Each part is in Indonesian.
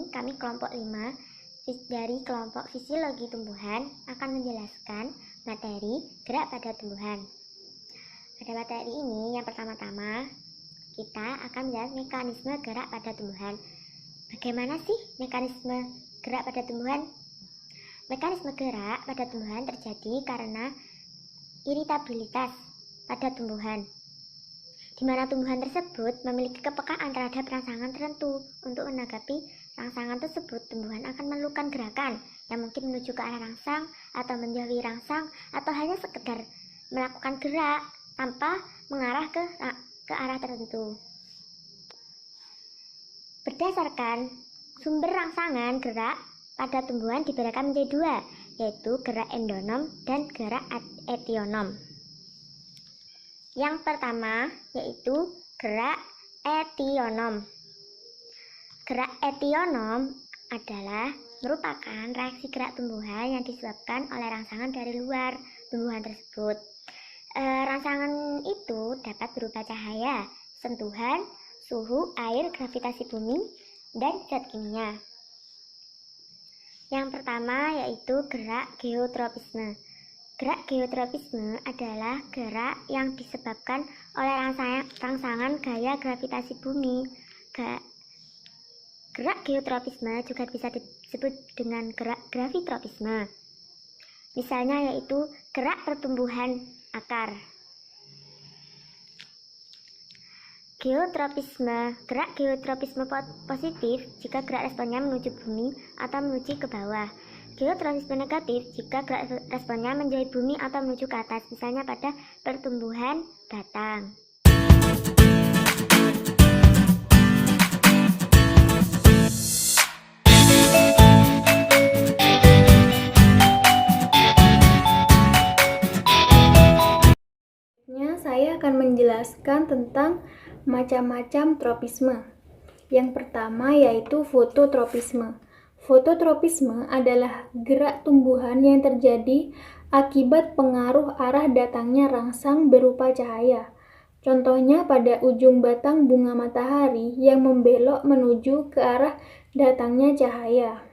ini kami kelompok 5 dari kelompok fisiologi tumbuhan akan menjelaskan materi gerak pada tumbuhan. Pada materi ini yang pertama-tama kita akan melihat mekanisme gerak pada tumbuhan. Bagaimana sih mekanisme gerak pada tumbuhan? Mekanisme gerak pada tumbuhan terjadi karena iritabilitas pada tumbuhan, di mana tumbuhan tersebut memiliki kepekaan terhadap rangsangan tertentu. Untuk menanggapi rangsangan tersebut, tumbuhan akan melakukan gerakan yang mungkin menuju ke arah rangsang atau menjauhi rangsang, atau hanya sekedar melakukan gerak tanpa mengarah ke arah tertentu. Berdasarkan sumber rangsangan gerak pada tumbuhan dibedakan menjadi dua, yaitu gerak endonom dan gerak etionom. Yang pertama yaitu gerak etionom. Gerak etionom adalah merupakan reaksi gerak tumbuhan yang disebabkan oleh rangsangan dari luar tumbuhan tersebut. Rangsangan itu dapat berupa cahaya, sentuhan, suhu, air, gravitasi bumi, dan zat kimia. Yang pertama yaitu gerak geotropisme. Gerak geotropisme adalah gerak yang disebabkan oleh rangsangan gaya gravitasi bumi. Gerak geotropisme juga bisa disebut dengan gerak gravitropisme. Misalnya yaitu gerak pertumbuhan akar. Gerak geotropisme positif jika gerak responnya menuju bumi atau menuju ke bawah. Geotropisme negatif jika gerak responnya menjauhi bumi atau menuju ke atas, misalnya pada pertumbuhan batang. Saya akan menjelaskan tentang macam-macam tropisme. Yang pertama yaitu fototropisme. Fototropisme adalah gerak tumbuhan yang terjadi akibat pengaruh arah datangnya rangsang berupa cahaya. Contohnya pada ujung batang bunga matahari yang membelok menuju ke arah datangnya cahaya.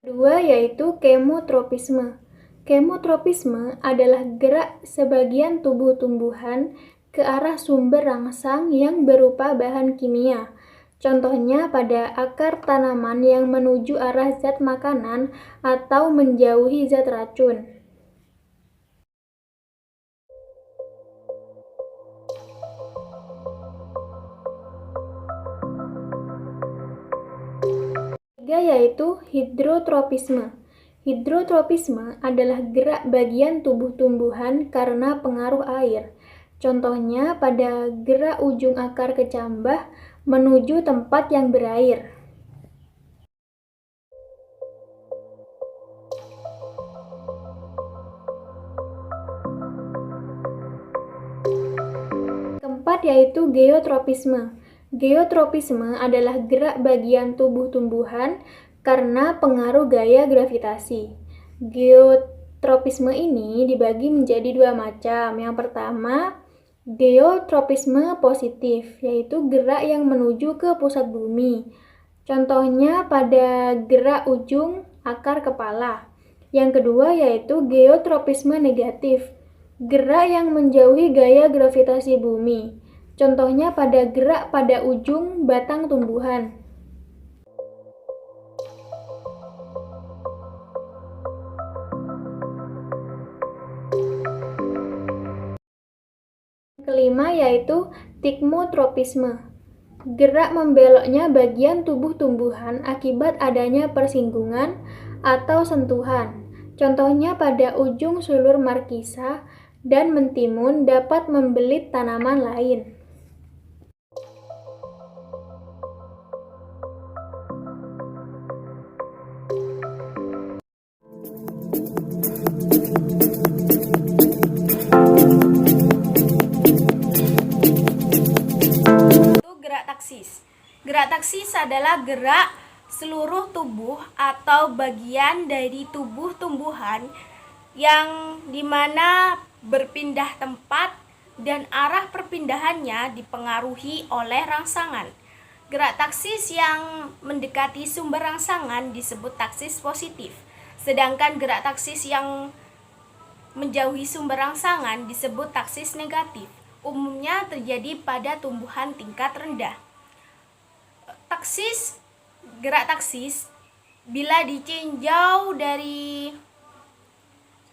Kedua yaitu kemotropisme. Kemotropisme adalah gerak sebagian tubuh tumbuhan ke arah sumber rangsang yang berupa bahan kimia. Contohnya pada akar tanaman yang menuju arah zat makanan atau menjauhi zat racun. Ketiga yaitu hidrotropisme. Hidrotropisme adalah gerak bagian tubuh tumbuhan karena pengaruh air. Contohnya pada gerak ujung akar kecambah menuju tempat yang berair. Keempat yaitu geotropisme. Geotropisme adalah gerak bagian tubuh tumbuhan karena pengaruh gaya gravitasi. Geotropisme ini dibagi menjadi dua macam. Yang pertama, geotropisme positif, yaitu gerak yang menuju ke pusat bumi. Contohnya pada gerak ujung akar kepala. Yang kedua yaitu geotropisme negatif, gerak yang menjauhi gaya gravitasi bumi. Contohnya pada gerak pada ujung batang tumbuhan. Kelima yaitu tikmotropisme. Gerak membeloknya bagian tubuh tumbuhan akibat adanya persinggungan atau sentuhan. Contohnya pada ujung sulur markisa dan mentimun dapat membelit tanaman lain. Gerak taksis adalah gerak seluruh tubuh atau bagian dari tubuh tumbuhan yang dimana berpindah tempat dan arah perpindahannya dipengaruhi oleh rangsangan. Gerak taksis yang mendekati sumber rangsangan disebut taksis positif, sedangkan gerak taksis yang menjauhi sumber rangsangan disebut taksis negatif. Umumnya terjadi pada tumbuhan tingkat rendah. Gerak taksis bila ditinjau dari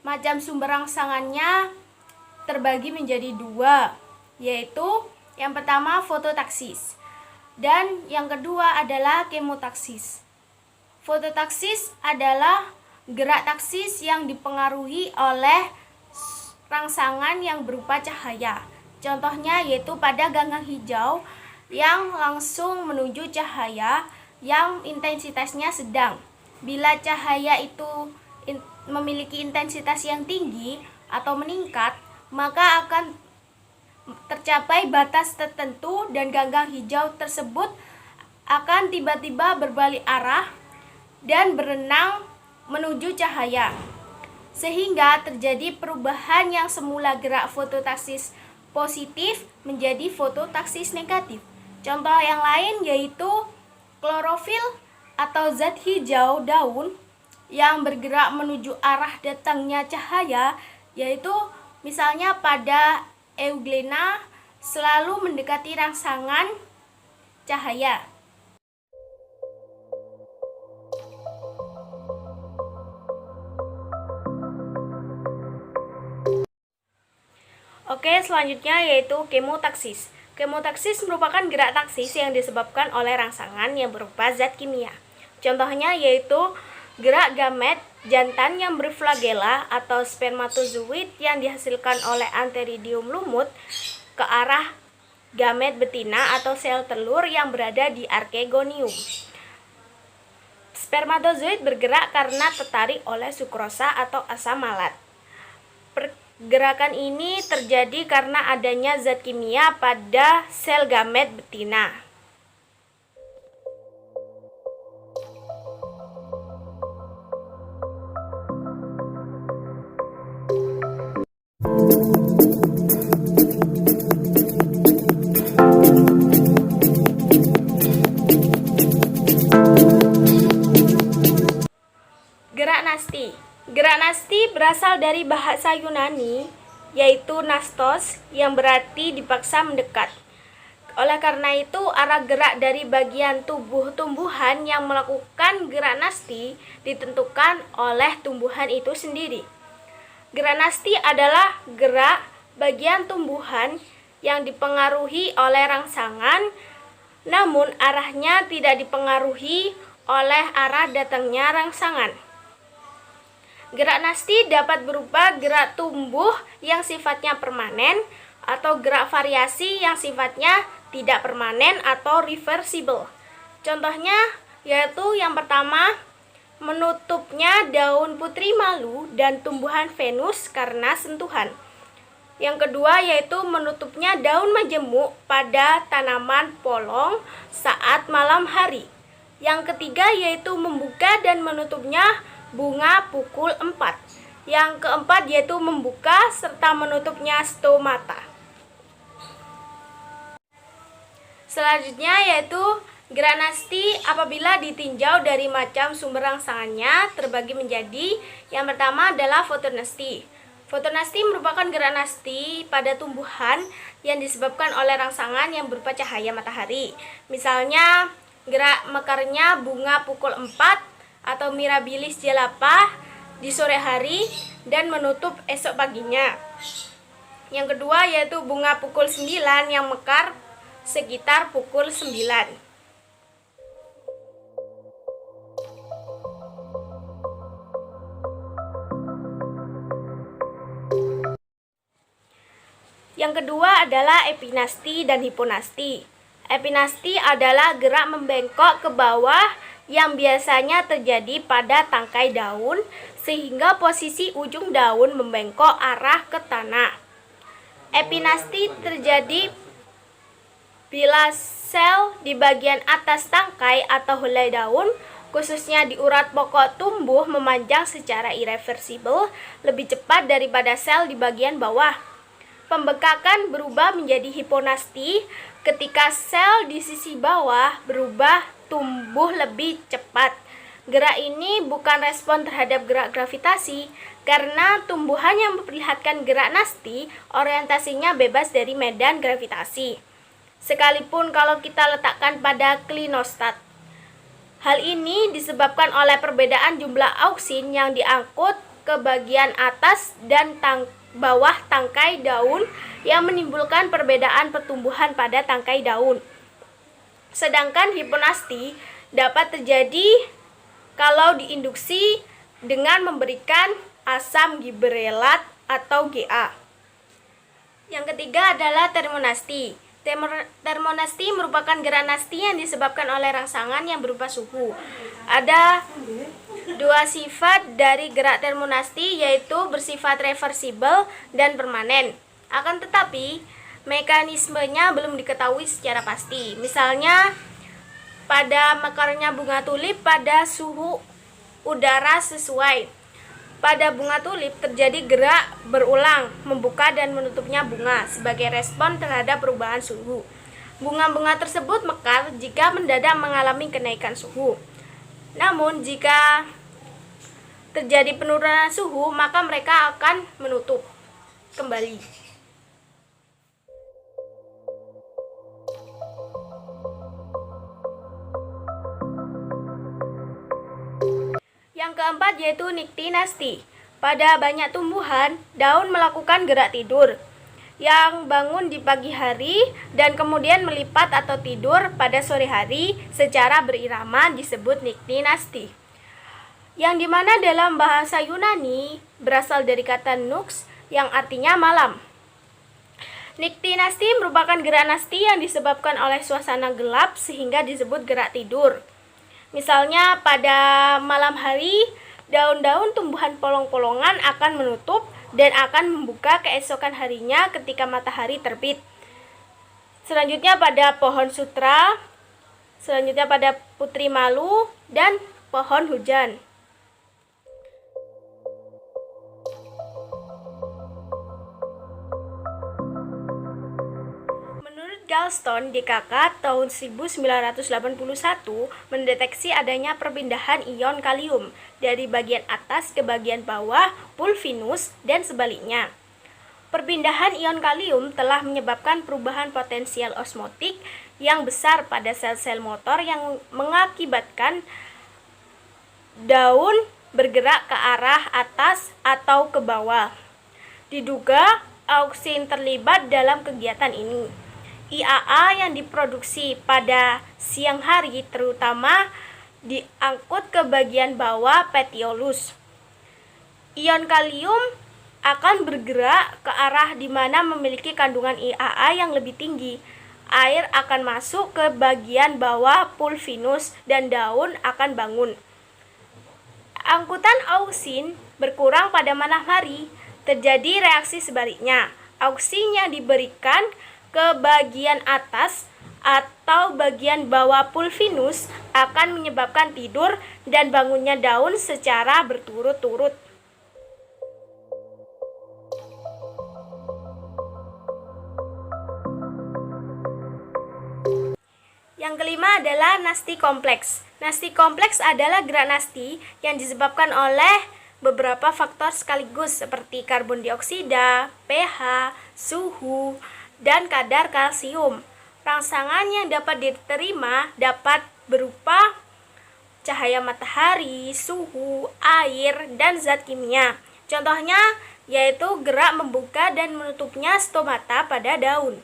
macam sumber rangsangannya terbagi menjadi dua, yaitu yang pertama fototaksis dan yang kedua adalah kemotaksis. Fototaksis adalah gerak taksis yang dipengaruhi oleh rangsangan yang berupa cahaya. Contohnya yaitu pada ganggang hijau yang langsung menuju cahaya yang intensitasnya sedang. Bila cahaya itu memiliki intensitas yang tinggi atau meningkat, maka akan tercapai batas tertentu dan ganggang hijau tersebut akan tiba-tiba berbalik arah dan berenang menuju cahaya, sehingga terjadi perubahan yang semula gerak fototaksis positif menjadi fototaksis negatif. Contoh yang lain yaitu klorofil atau zat hijau daun yang bergerak menuju arah datangnya cahaya, yaitu misalnya pada euglena selalu mendekati rangsangan cahaya. Oke, selanjutnya yaitu kemotaksis. Kemotaksis merupakan gerak taksis yang disebabkan oleh rangsangan yang berupa zat kimia. Contohnya yaitu gerak gamet jantan yang berflagela atau spermatozoid yang dihasilkan oleh antheridium lumut ke arah gamet betina atau sel telur yang berada di archegonium. Spermatozoid bergerak karena tertarik oleh sukrosa atau asam malat. Pergerakan ini terjadi karena adanya zat kimia pada sel gamet betina. Gerak nasti. Gerak nasti berasal dari bahasa Yunani, yaitu nastos, yang berarti dipaksa mendekat. Oleh karena itu, arah gerak dari bagian tubuh tumbuhan yang melakukan gerak nasti ditentukan oleh tumbuhan itu sendiri. Gerak nasti adalah gerak bagian tumbuhan yang dipengaruhi oleh rangsangan, namun arahnya tidak dipengaruhi oleh arah datangnya rangsangan. Gerak nasti dapat berupa gerak tumbuh yang sifatnya permanen atau gerak variasi yang sifatnya tidak permanen atau reversible. Contohnya yaitu yang pertama, menutupnya daun putri malu dan tumbuhan Venus karena sentuhan. Yang kedua yaitu menutupnya daun majemuk pada tanaman polong saat malam hari. Yang ketiga yaitu membuka dan menutupnya bunga pukul 4. Yang keempat yaitu membuka serta menutupnya stomata. Selanjutnya yaitu gerak nasti apabila ditinjau dari macam sumber rangsangannya terbagi menjadi yang pertama adalah fotonasti. Fotonasti merupakan gerak nasti pada tumbuhan yang disebabkan oleh rangsangan yang berupa cahaya matahari. Misalnya gerak mekarnya bunga pukul 4 atau Mirabilis jalapa di sore hari dan menutup esok paginya. Yang kedua yaitu bunga pukul 9 yang mekar sekitar pukul 9. Yang kedua adalah epinasti dan hiponasti. Epinasti adalah gerak membengkok ke bawah yang biasanya terjadi pada tangkai daun sehingga posisi ujung daun membengkok arah ke tanah. Epinasti terjadi bila sel di bagian atas tangkai atau helai daun khususnya di urat pokok tumbuh, memanjang secara irreversibel lebih cepat daripada sel di bagian bawah. Pembekakan berubah menjadi hiponasti ketika sel di sisi bawah berubah tumbuh lebih cepat. Gerak ini bukan respon terhadap gerak gravitasi, karena tumbuhan yang memperlihatkan gerak nasti orientasinya bebas dari medan gravitasi, sekalipun kalau kita letakkan pada klinostat. Hal ini disebabkan oleh perbedaan jumlah auksin yang diangkut ke bagian atas dan bawah tangkai daun yang menimbulkan perbedaan pertumbuhan pada tangkai daun. Sedangkan hiponasti dapat terjadi kalau diinduksi dengan memberikan asam gibberelat atau Ga. Yang ketiga adalah termonasti. Termonasti merupakan gerak nasti yang disebabkan oleh rangsangan yang berupa suhu. Ada dua sifat dari gerak termonasti, yaitu bersifat reversibel dan permanen. Akan tetapi, mekanismenya belum diketahui secara pasti. Misalnya, pada mekarnya bunga tulip pada suhu udara sesuai. Pada bunga tulip terjadi gerak berulang, membuka dan menutupnya bunga sebagai respon terhadap perubahan suhu. Bunga-bunga tersebut mekar jika mendadak mengalami kenaikan suhu. Namun jika terjadi penurunan suhu, maka mereka akan menutup kembali. Yang keempat yaitu niktinasti. Pada banyak tumbuhan, daun melakukan gerak tidur yang bangun di pagi hari dan kemudian melipat atau tidur pada sore hari secara berirama disebut niktinasti. Yang dimana dalam bahasa Yunani berasal dari kata nux yang artinya malam. Niktinasti merupakan gerak nasti yang disebabkan oleh suasana gelap sehingga disebut gerak tidur. Misalnya pada malam hari, daun-daun tumbuhan polong-polongan akan menutup dan akan membuka keesokan harinya ketika matahari terbit. Selanjutnya pada pohon sutra, selanjutnya pada putri malu, dan pohon hujan. Galston DKK tahun 1981 mendeteksi adanya perpindahan ion kalium dari bagian atas ke bagian bawah pulvinus dan sebaliknya. Perpindahan ion kalium telah menyebabkan perubahan potensial osmotik yang besar pada sel-sel motor yang mengakibatkan daun bergerak ke arah atas atau ke bawah. Diduga auksin terlibat dalam kegiatan ini. IAA yang diproduksi pada siang hari terutama diangkut ke bagian bawah petiolus. Ion kalium akan bergerak ke arah di mana memiliki kandungan IAA yang lebih tinggi. Air akan masuk ke bagian bawah pulvinus dan daun akan bangun. Angkutan auksin berkurang pada malam hari. Terjadi reaksi sebaliknya. Auksin yang diberikan ke bagian atas atau bagian bawah pulvinus akan menyebabkan tidur dan bangunnya daun secara berturut-turut. Yang kelima adalah nasti kompleks. Nasti kompleks adalah gerak nasti yang disebabkan oleh beberapa faktor sekaligus seperti karbon dioksida, pH, suhu, dan kadar kalsium. Rangsangan yang dapat diterima dapat berupa cahaya matahari, suhu, air, dan zat kimia. Contohnya yaitu gerak membuka dan menutupnya stomata pada daun.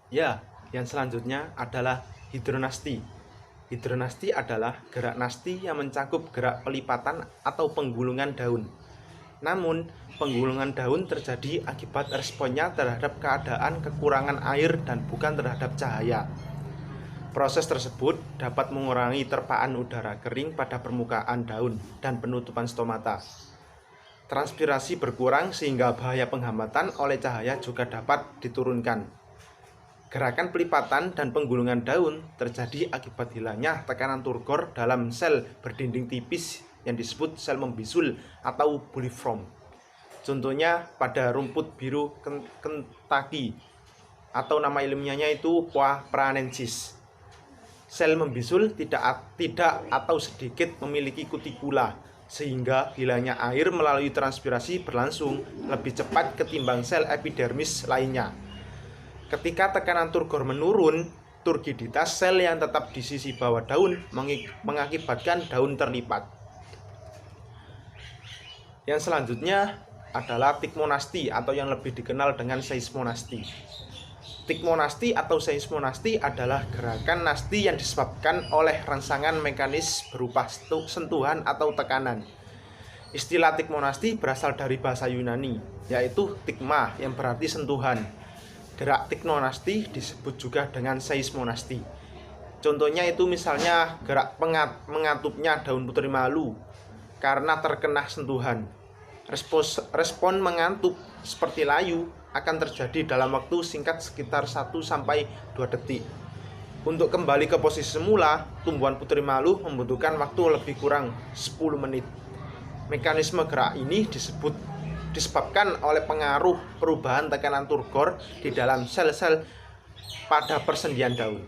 Ya, yang selanjutnya adalah hidronasti. Hidronasti adalah gerak nasti yang mencakup gerak pelipatan atau penggulungan daun. Namun, penggulungan daun terjadi akibat responnya terhadap keadaan kekurangan air dan bukan terhadap cahaya. Proses tersebut dapat mengurangi terpaan udara kering pada permukaan daun dan penutupan stomata. transpirasi berkurang sehingga bahaya penghambatan oleh cahaya juga dapat diturunkan. Gerakan pelipatan dan penggulungan daun terjadi akibat hilangnya tekanan turgor dalam sel berdinding tipis yang disebut sel membisul atau buliform. Contohnya pada rumput biru Kentucky atau nama ilmiahnya itu Poa praensis. Sel membisul tidak atau sedikit memiliki kutikula, sehingga hilangnya air melalui transpirasi berlangsung lebih cepat ketimbang sel epidermis lainnya. Ketika tekanan turgor menurun, turgiditas sel yang tetap di sisi bawah daun mengakibatkan daun terlipat. Yang selanjutnya adalah tikmonasti atau yang lebih dikenal dengan seismonasti. Tikmonasti atau seismonasti adalah gerakan nasti yang disebabkan oleh rangsangan mekanis berupa sentuhan atau tekanan. Istilah tikmonasti berasal dari bahasa Yunani, yaitu tikma yang berarti sentuhan. Gerak tikmonasti disebut juga dengan seismonasti. Contohnya itu misalnya gerak mengatupnya daun putri malu karena terkena sentuhan. Respon mengantuk seperti layu akan terjadi dalam waktu singkat sekitar 1-2 detik. Untuk kembali ke posisi semula, tumbuhan putri malu membutuhkan waktu lebih kurang 10 menit. Mekanisme gerak ini disebabkan oleh pengaruh perubahan tekanan turgor di dalam sel-sel pada persendian daun.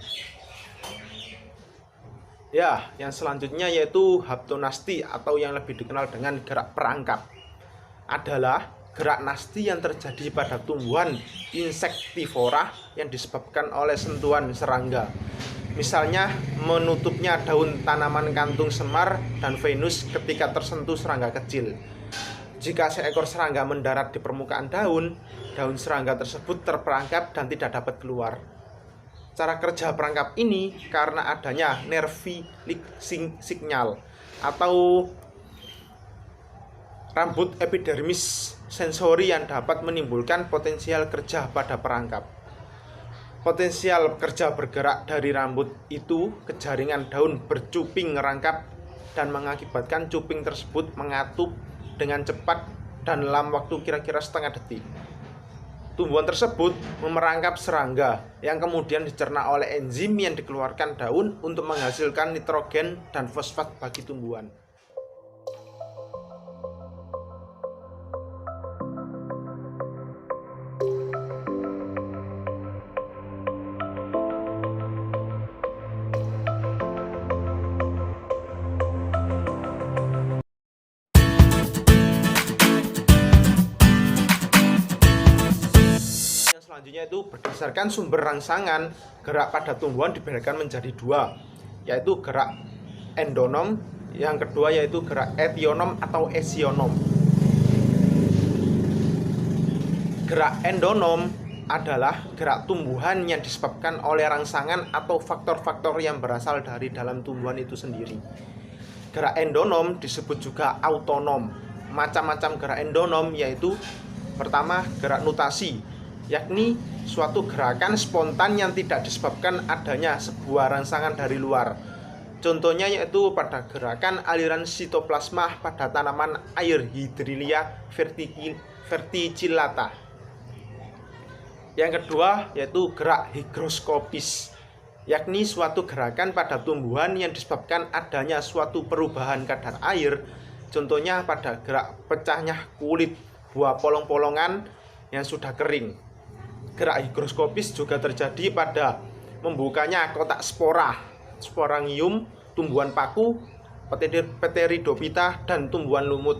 Ya, yang selanjutnya yaitu haptonasti atau yang lebih dikenal dengan gerak perangkap. Adalah gerak nasti yang terjadi pada tumbuhan insektivora yang disebabkan oleh sentuhan serangga. Misalnya menutupnya daun tanaman kantung semar dan Venus ketika tersentuh serangga kecil. Jika seekor serangga mendarat di permukaan daun serangga tersebut terperangkap dan tidak dapat keluar. Cara kerja perangkap ini karena adanya nervic signal atau rambut epidermis sensori yang dapat menimbulkan potensial kerja pada perangkap. Potensial kerja bergerak dari rambut itu ke jaringan daun bercuping rangkap dan mengakibatkan cuping tersebut mengatup dengan cepat dan dalam waktu kira-kira setengah detik. Tumbuhan tersebut memerangkap serangga yang kemudian dicerna oleh enzim yang dikeluarkan daun untuk menghasilkan nitrogen dan fosfat bagi tumbuhan. Selanjutnya itu berdasarkan sumber rangsangan, gerak pada tumbuhan dibedakan menjadi dua, yaitu gerak endonom, yang kedua yaitu gerak etionom atau esionom. Gerak endonom adalah gerak tumbuhan yang disebabkan oleh rangsangan atau faktor-faktor yang berasal dari dalam tumbuhan itu sendiri. Gerak endonom disebut juga autonom. Macam-macam gerak endonom yaitu pertama gerak nutasi, yakni suatu gerakan spontan yang tidak disebabkan adanya sebuah rangsangan dari luar. Contohnya yaitu pada gerakan aliran sitoplasma pada tanaman air Hydrilia verticillata. Yang kedua yaitu gerak higroskopis, yakni suatu gerakan pada tumbuhan yang disebabkan adanya suatu perubahan kadar air. Contohnya pada gerak pecahnya kulit buah polong-polongan yang sudah kering. Gerak higroskopis juga terjadi pada membukanya kotak sporangium, tumbuhan paku, Pteridophyta, dan tumbuhan lumut.